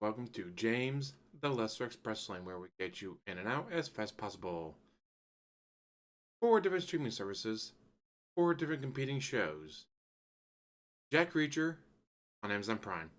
Welcome to James, the Lesser Express Lane, where we get you in and out as fast as possible. 4 different streaming services, 4 different competing shows. Jack Reacher on Amazon Prime.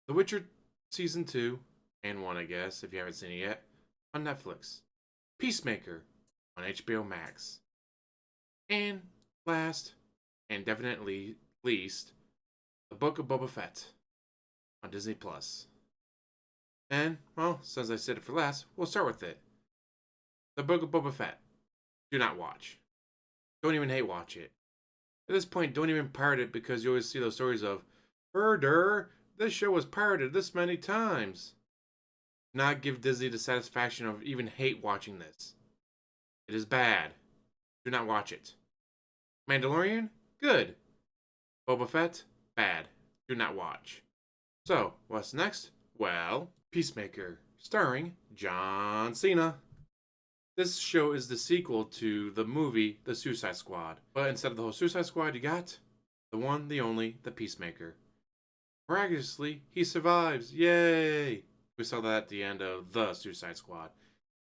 The Witcher Season 2, and 1 I guess, if you haven't seen it yet, on Netflix. Peacemaker on HBO Max. And last, and definitely least, The Book of Boba Fett on Disney Plus. And, well, since I said it for last, we'll start with it. The Book of Boba Fett. Do not watch. Don't even hate watch it. At this point, don't even pirate it because you always see those stories of, Murder! This show was pirated this many times. Do not give Disney the satisfaction of even hate watching this. It is bad. Do not watch it. Mandalorian? Good. Boba Fett? Bad. Do not watch. So, what's next? Well, Peacemaker, starring John Cena. This show is the sequel to the movie The Suicide Squad. But instead of the whole Suicide Squad, you got the one, the only, the Peacemaker. Miraculously, he survives. Yay! We saw that at the end of The Suicide Squad,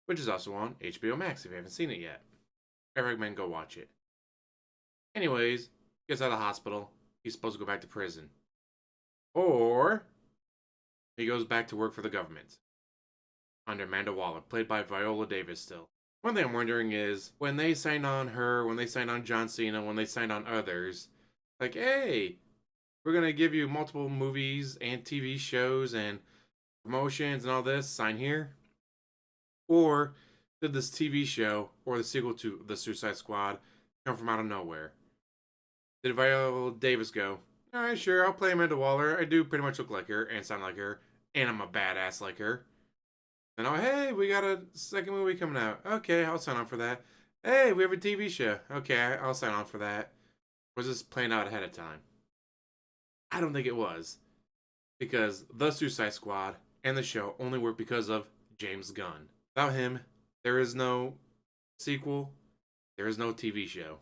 which is also on HBO Max if you haven't seen it yet. I recommend go watch it. Anyways, he gets out of the hospital. He's supposed to go back to prison. Or he goes back to work for the government under Amanda Waller, played by Viola Davis still. One thing I'm wondering is, when they signed on her, when they signed on John Cena, when they signed on others, like, hey, we're going to give you multiple movies and TV shows and promotions and all this, sign here. Or did this TV show, or the sequel to The Suicide Squad, come from out of nowhere? Did Viola Davis go, alright, sure, I'll play Amanda Waller. I do pretty much look like her and sound like her, and I'm a badass like her. And oh, hey, we got a second movie coming out. Okay, I'll sign on for that. Hey, we have a TV show. Okay, I'll sign on for that. Was this planned out ahead of time? I don't think it was. Because The Suicide Squad and the show only work because of James Gunn. Without him, there is no sequel. There is no TV show.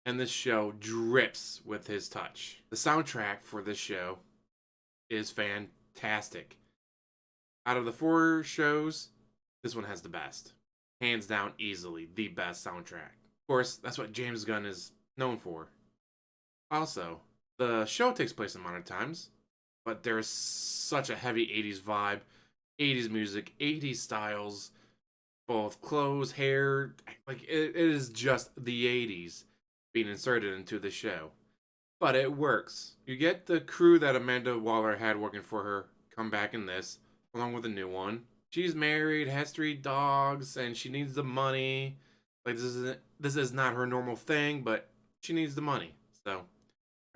And this show drips with his touch. The soundtrack for this show is fantastic. Out of the 4 shows, this one has the best. Hands down, easily, the best soundtrack. Of course, that's what James Gunn is known for. Also, the show takes place in modern times, but there is such a heavy 80s vibe, 80s music, 80s styles, both clothes, hair, like it is just the 80s being inserted into the show. But it works. You get the crew that Amanda Waller had working for her come back in this, along with a new one. She's married, has 3 dogs, and she needs the money. Like, this is not her normal thing, but she needs the money. So,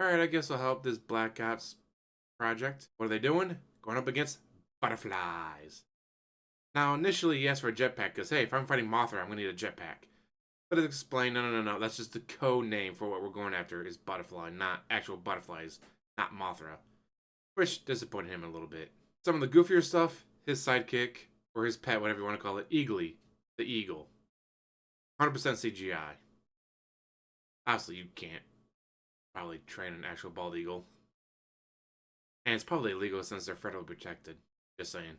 alright, I guess I'll help this Black Ops project. What are they doing? Going up against butterflies. Now, initially, he asked for a jetpack, because, hey, if I'm fighting Mothra, I'm going to need a jetpack. But it's explained, no, that's just the code name for what we're going after is butterfly, not actual butterflies, not Mothra. Which disappointed him a little bit. Some of the goofier stuff, his sidekick, or his pet, whatever you want to call it, Eagly, the eagle. 100% CGI. Obviously, you can't probably train an actual bald eagle. And it's probably illegal since they're federally protected. Just saying.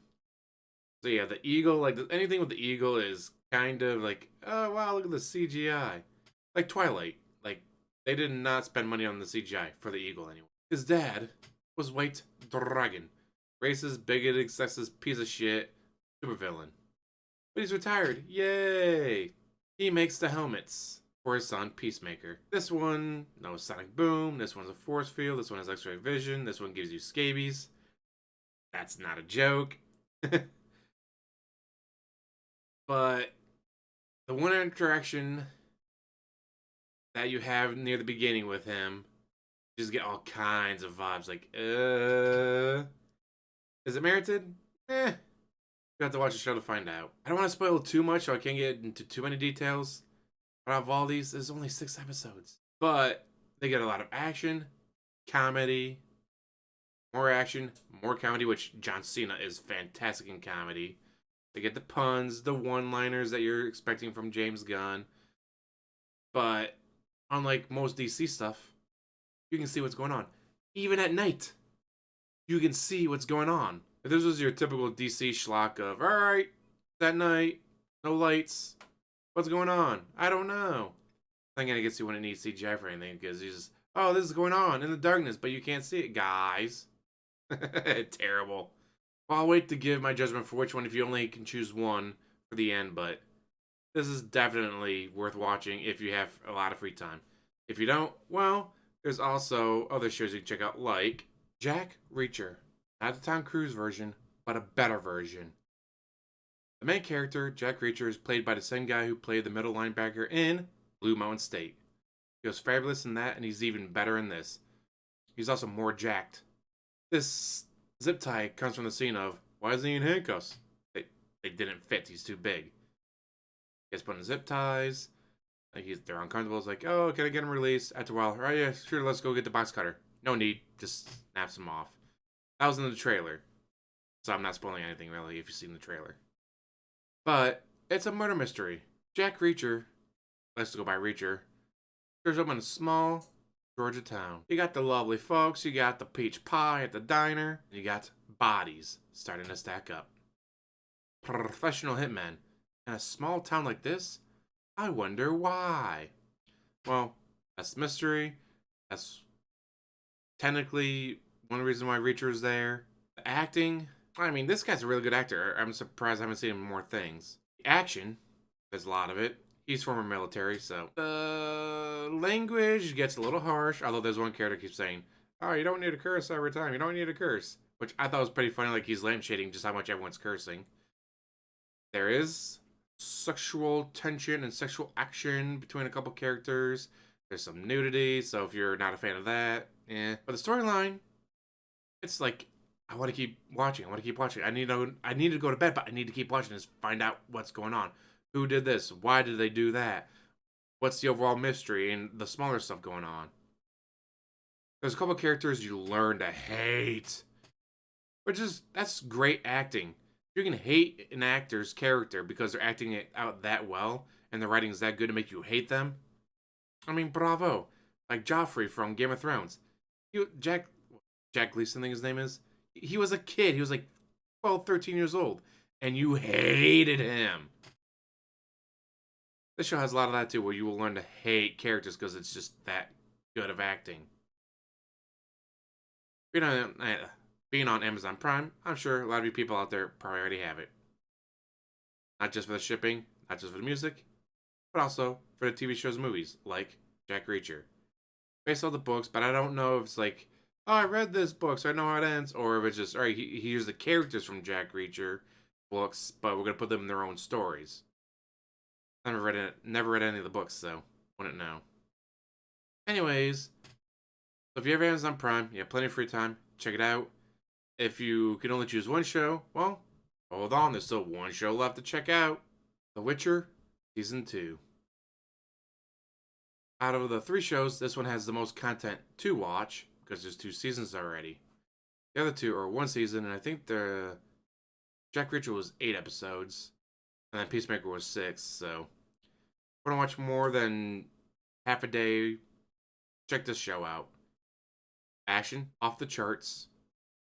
So yeah, the eagle, like anything with the eagle is kind of like, oh wow, look at the CGI. Like Twilight. Like, they did not spend money on the CGI for the eagle anyway. His dad was White Dragon. Racist, bigoted, sexist, piece of shit, supervillain. But he's retired. Yay! He makes the helmets for his son, Peacemaker. This one, no sonic boom. This one's a force field. This one has X-ray vision. This one gives you scabies. That's not a joke. But the one interaction that you have near the beginning with him, you just get all kinds of vibes. Like, is it merited? You have to watch the show to find out. I don't want to spoil too much, so I can't get into too many details. But out of all these, there's only 6 episodes. But they get a lot of action, comedy, more action, more comedy, which John Cena is fantastic in comedy. They get the puns, the one-liners that you're expecting from James Gunn. But unlike most DC stuff, you can see what's going on. Even at night. you can see what's going on. If this was your typical DC schlock of, all right, that night, no lights, what's going on? I don't know. I'm gonna get you when it needs CGI for anything because you just, oh, this is going on in the darkness, but you can't see it, guys. Terrible. Well, I'll wait to give my judgment for which one if you only can choose one for the end, but this is definitely worth watching if you have a lot of free time. If you don't, well, there's also other shows you can check out, like Jack Reacher. Not the Tom Cruise version, but a better version. The main character, Jack Reacher, is played by the same guy who played the middle linebacker in Blue Mountain State. He was fabulous in that, and he's even better in this. He's also more jacked. This zip tie comes from the scene of, why isn't he in handcuffs? They didn't fit, he's too big. He gets put in zip ties, they're uncomfortable, it's like, oh, can I get him released? After a while, oh yeah, sure, let's go get the box cutter. No need, just snaps him off. That was in the trailer, so I'm not spoiling anything really if you've seen the trailer. But it's a murder mystery. Jack Reacher, let's go by Reacher, shows up in a small Georgia town. You got the lovely folks, you got the peach pie at the diner, you got bodies starting to stack up. Professional hitmen. In a small town like this, I wonder why. Well, that's the mystery. That's technically one reason why Reacher is there. The acting, I mean, this guy's a really good actor. I'm surprised I haven't seen him in more things. The action, there's a lot of it. He's former military, so the language gets a little harsh, although there's one character keeps saying, oh, you don't need to curse every time. You don't need to curse. Which I thought was pretty funny, like he's lampshading just how much everyone's cursing. There is sexual tension and sexual action between a couple characters. There's some nudity, so if you're not a fan of that, yeah. But the storyline, it's like, I want to keep watching. I want to keep watching. I need to go to bed, but I need to keep watching this, find out what's going on. Who did this? Why did they do that? What's the overall mystery and the smaller stuff going on? There's a couple characters you learn to hate, that's great acting. You can hate an actor's character because they're acting it out that well and the writing is that good to make you hate them. I mean, bravo. Like Joffrey from Game of Thrones. Jack Gleason, I think his name is. He was a kid. He was like 12, 13 years old. And you hated him. This show has a lot of that too, where you will learn to hate characters because it's just that good of acting. Being on Amazon Prime, I'm sure a lot of you people out there probably already have it. Not just for the shipping, not just for the music, but also for the TV shows and movies, like Jack Reacher. Based on the books, but I don't know if it's like, oh, I read this book, so I know how it ends, or if it's just, all right, here's the characters from Jack Reacher books, but we're going to put them in their own stories. I never read any of the books, so wouldn't know. Anyways, if you have Amazon Prime, you have plenty of free time, check it out. If you can only choose one show, well, hold on, there's still one show left to check out. The Witcher, Season 2. Out of the 3 shows, this one has the most content to watch, because there's 2 seasons already. The other 2 are 1 season, and I think the Jack Reacher was 8 episodes, and then Peacemaker was 6, so if you want to watch more than half a day, check this show out. Action, off the charts.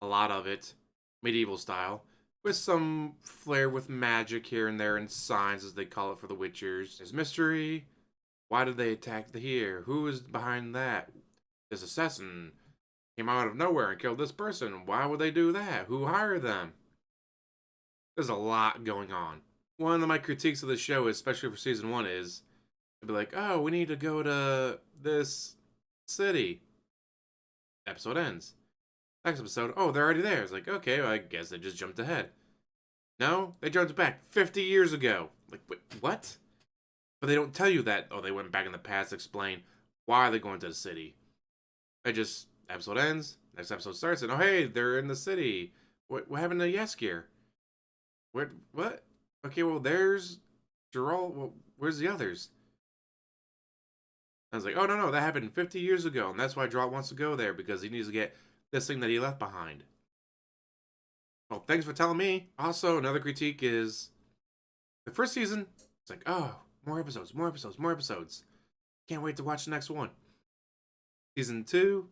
A lot of it, medieval style, with some flair with magic here and there and signs, as they call it for the Witchers. There's mystery. Why did they attack here? Who is behind that? This assassin came out of nowhere and killed this person. Why would they do that? Who hired them? There's a lot going on. One of my critiques of the show, especially for season 1, is to be like, oh, we need to go to this city. Episode ends. Next episode, oh, they're already there. It's like, okay, well, I guess they just jumped ahead. No, they jumped back 50 years ago. Like, wait, what? But they don't tell you that, oh, they went back in the past to explain why they're going to the city. Episode ends, next episode starts, and oh, hey, they're in the city. What happened to Yaskier? What? Okay, well, there's Geralt. Well, where's the others? I was like, oh, no, that happened 50 years ago, and that's why Geralt wants to go there, because he needs to get this thing that he left behind. Well, thanks for telling me. Also, another critique is the first season, it's like, oh, more episodes. Can't wait to watch the next one. Season 2,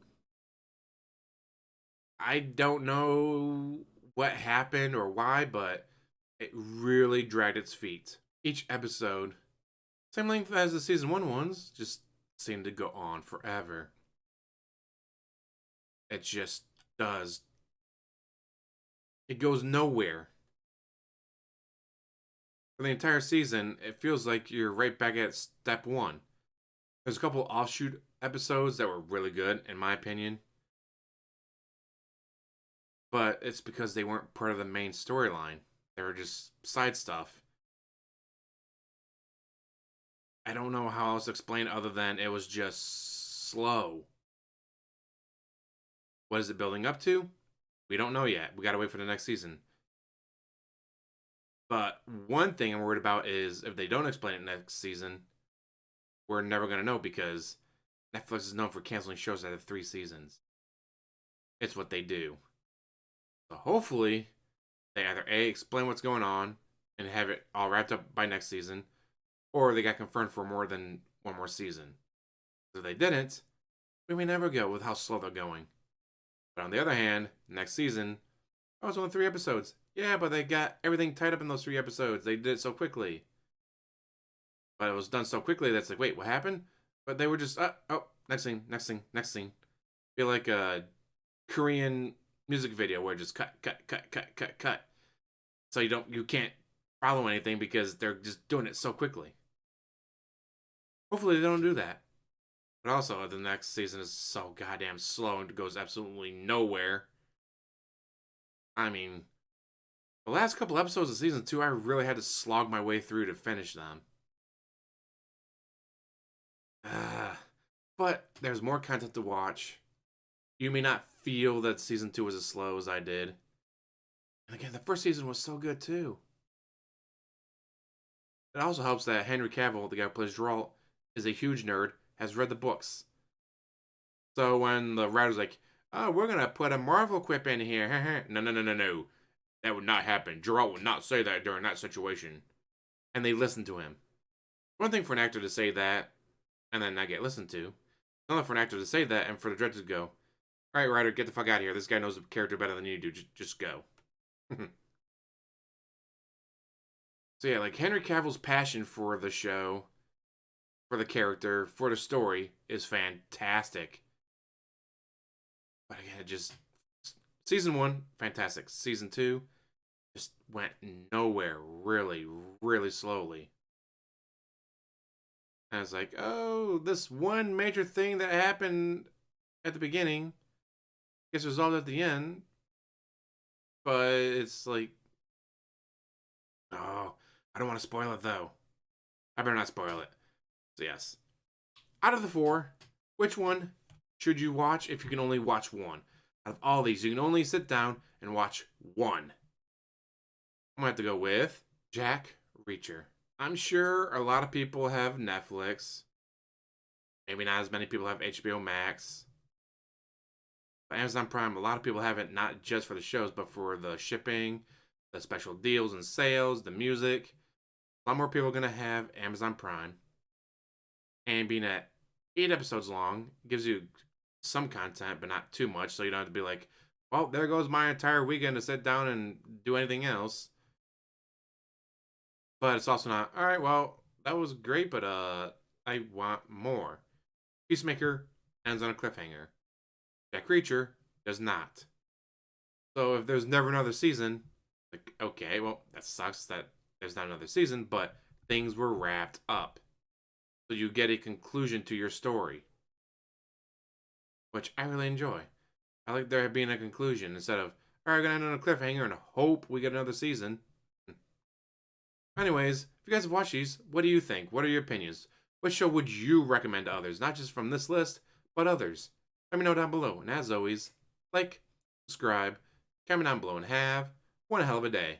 I don't know what happened or why, but it really dragged its feet. Each episode, same length as the season 1 ones, just seemed to go on forever. It just does. It goes nowhere. For the entire season, it feels like you're right back at step 1. There's a couple offshoot episodes that were really good, in my opinion. But it's because they weren't part of the main storyline. They were just side stuff. I don't know how else to explain it other than it was just slow. What is it building up to? We don't know yet. We gotta wait for the next season. But one thing I'm worried about is if they don't explain it next season, we're never gonna know because Netflix is known for canceling shows that have 3 seasons. It's what they do. So hopefully, they either A, explain what's going on and have it all wrapped up by next season, or they got confirmed for more than one more season. If they didn't, we may never go with how slow they're going. But on the other hand, next season, oh, it's only 3 episodes. Yeah, but they got everything tied up in those 3 episodes. They did it so quickly. But it was done so quickly that's like, wait, what happened? But they were just, oh, next scene, next scene, next scene. Feel like a Korean music video where just cut, cut, cut, cut, cut, cut. So you can't follow anything because they're just doing it so quickly. Hopefully they don't do that. But also, the next season is so goddamn slow and goes absolutely nowhere. I mean, the last couple episodes of season 2, I really had to slog my way through to finish them. But there's more content to watch. You may not feel that season 2 was as slow as I did. And again, the first season was so good too. It also helps that Henry Cavill, the guy who plays Geralt, is a huge nerd, has read the books. So when the writer's like, oh, we're going to put a Marvel quip in here. No. That would not happen. Geralt would not say that during that situation. And they listen to him. One thing for an actor to say that and then not get listened to. Another for an actor to say that and for the director to go, all right, writer, get the fuck out of here. This guy knows the character better than you do. Just go. So yeah, like Henry Cavill's passion for the show, for the character, for the story is fantastic. But again, just season 1, fantastic. Season 2 just went nowhere really, really slowly. And it's like, oh, this one major thing that happened at the beginning gets resolved at the end. But it's like, oh, I don't want to spoil it though. I better not spoil it. So yes. Out of the 4, which one should you watch if you can only watch one? Out of all these, you can only sit down and watch one. I'm going to have to go with Jack Reacher. I'm sure a lot of people have Netflix. Maybe not as many people have HBO Max. But Amazon Prime, a lot of people have it not just for the shows, but for the shipping, the special deals and sales, the music. A lot more people are going to have Amazon Prime. And being at 8 episodes long, gives you some content, but not too much. So you don't have to be like, well, there goes my entire weekend to sit down and do anything else. But it's also not, all right, well, that was great, but I want more. Peacemaker ends on a cliffhanger. Jack Reacher does not. So if there's never another season, like, okay, well, that sucks that there's not another season, but things were wrapped up. So you get a conclusion to your story. Which I really enjoy. I like there being a conclusion instead of, all right, we're going to end on a cliffhanger and hope we get another season. Anyways, if you guys have watched these, what do you think? What are your opinions? What show would you recommend to others? Not just from this list, but others. Let me know down below. And as always, like, subscribe, comment down below, and have one hell of a day.